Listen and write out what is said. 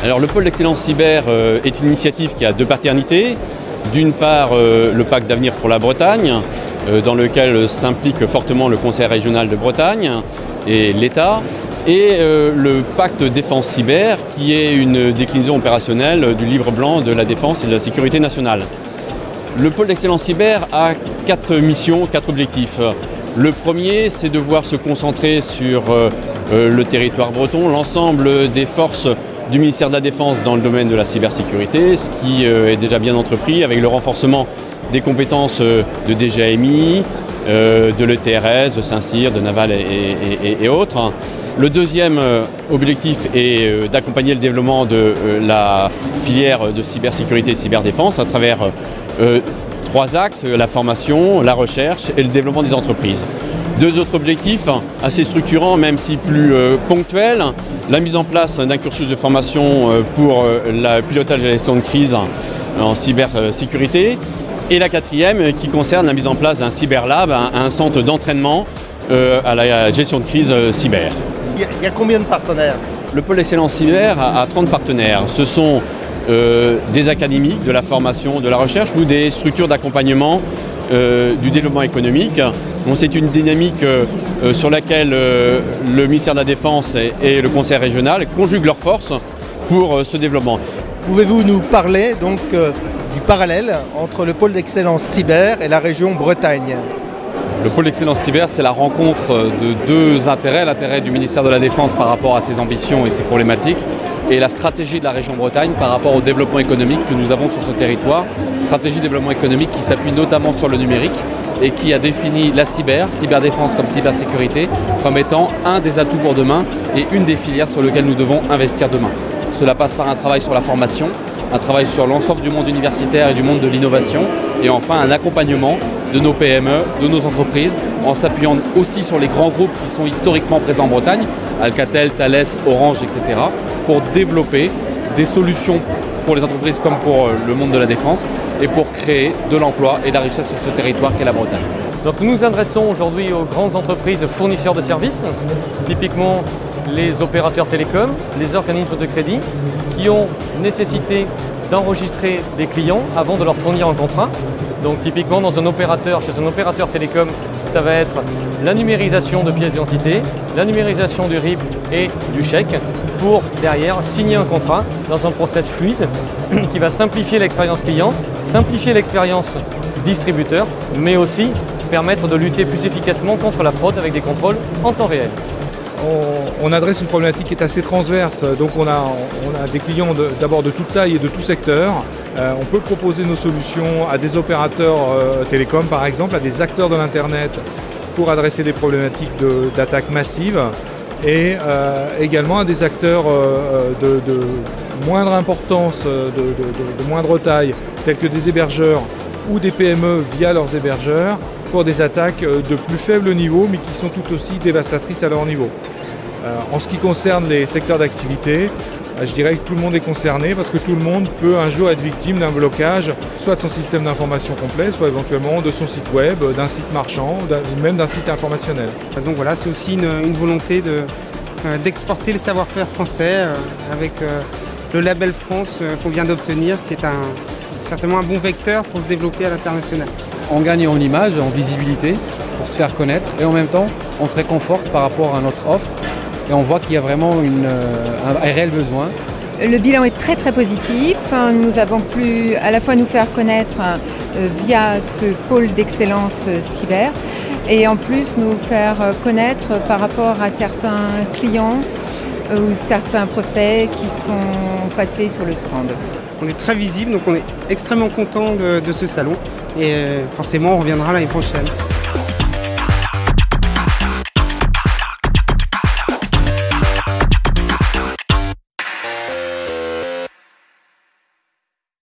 Alors le pôle d'excellence cyber est une initiative qui a deux paternités. D'une part, le pacte d'avenir pour la Bretagne, dans lequel s'implique fortement le Conseil régional de Bretagne et l'État, et le pacte défense cyber, qui est une déclinaison opérationnelle du livre blanc de la défense et de la sécurité nationale. Le pôle d'excellence cyber a 4 missions, 4 objectifs. Le premier, c'est de devoir se concentrer sur le territoire breton, l'ensemble des forces du ministère de la Défense dans le domaine de la cybersécurité, ce qui est déjà bien entrepris avec le renforcement des compétences de DGAMI, de l'ETRS, de Saint-Cyr, de Naval et autres. Le deuxième objectif est d'accompagner le développement de la filière de cybersécurité et cyberdéfense à travers 3 axes, la formation, la recherche et le développement des entreprises. 2 autres objectifs assez structurants, même si plus ponctuels, la mise en place d'un cursus de formation pour le pilotage de la gestion de crise en cybersécurité. Et la 4e qui concerne la mise en place d'un cyberlab, un centre d'entraînement à la gestion de crise cyber. Il y a combien de partenaires? Le pôle d'excellence cyber a 30 partenaires. Ce sont des académiques, de la formation, de la recherche ou des structures d'accompagnement du développement économique. Donc c'est une dynamique sur laquelle le ministère de la Défense et le Conseil régional conjuguent leurs forces pour ce développement. Pouvez-vous nous parler donc du parallèle entre le pôle d'excellence cyber et la région Bretagne? Le pôle d'excellence cyber, c'est la rencontre de 2 intérêts, l'intérêt du ministère de la Défense par rapport à ses ambitions et ses problématiques, et la stratégie de la région Bretagne par rapport au développement économique que nous avons sur ce territoire. Stratégie de développement économique qui s'appuie notamment sur le numérique et qui a défini la cyberdéfense comme cybersécurité, comme étant un des atouts pour demain et une des filières sur lesquelles nous devons investir demain. Cela passe par un travail sur la formation, un travail sur l'ensemble du monde universitaire et du monde de l'innovation, et enfin un accompagnement de nos PME, de nos entreprises, en s'appuyant aussi sur les grands groupes qui sont historiquement présents en Bretagne, Alcatel, Thales, Orange, etc., pour développer des solutions pour les entreprises comme pour le monde de la défense et pour créer de l'emploi et de la richesse sur ce territoire qu'est la Bretagne. Donc nous nous adressons aujourd'hui aux grandes entreprises fournisseurs de services, typiquement les opérateurs télécoms, les organismes de crédit, qui ont nécessité d'enregistrer des clients avant de leur fournir un contrat. Donc typiquement chez un opérateur télécom, ça va être la numérisation de pièces d'identité, la numérisation du RIB et du chèque pour derrière signer un contrat dans un process fluide qui va simplifier l'expérience client, simplifier l'expérience distributeur, mais aussi permettre de lutter plus efficacement contre la fraude avec des contrôles en temps réel. On adresse une problématique qui est assez transverse, donc on a des clients d'abord de toute taille et de tout secteur. On peut proposer nos solutions à des opérateurs télécoms par exemple, à des acteurs de l'Internet pour adresser des problématiques d'attaques massives et également à des acteurs de moindre importance, de moindre taille, tels que des hébergeurs ou des PME via leurs hébergeurs, pour des attaques de plus faible niveau mais qui sont tout aussi dévastatrices à leur niveau. En ce qui concerne les secteurs d'activité, je dirais que tout le monde est concerné parce que tout le monde peut un jour être victime d'un blocage, soit de son système d'information complet, soit éventuellement de son site web, d'un site marchand, ou même d'un site informationnel. Donc voilà, c'est aussi une volonté d'exporter le savoir-faire français avec le label France qu'on vient d'obtenir, qui est certainement un bon vecteur pour se développer à l'international. On gagne en image, en visibilité pour se faire connaître et en même temps on se réconforte par rapport à notre offre et on voit qu'il y a vraiment un réel besoin. Le bilan est très positif. Nous avons pu à la fois nous faire connaître via ce pôle d'excellence cyber et en plus nous faire connaître par rapport à certains clients ou certains prospects qui sont passés sur le stand. On est très visible, donc on est extrêmement content de ce salon et forcément on reviendra l'année prochaine.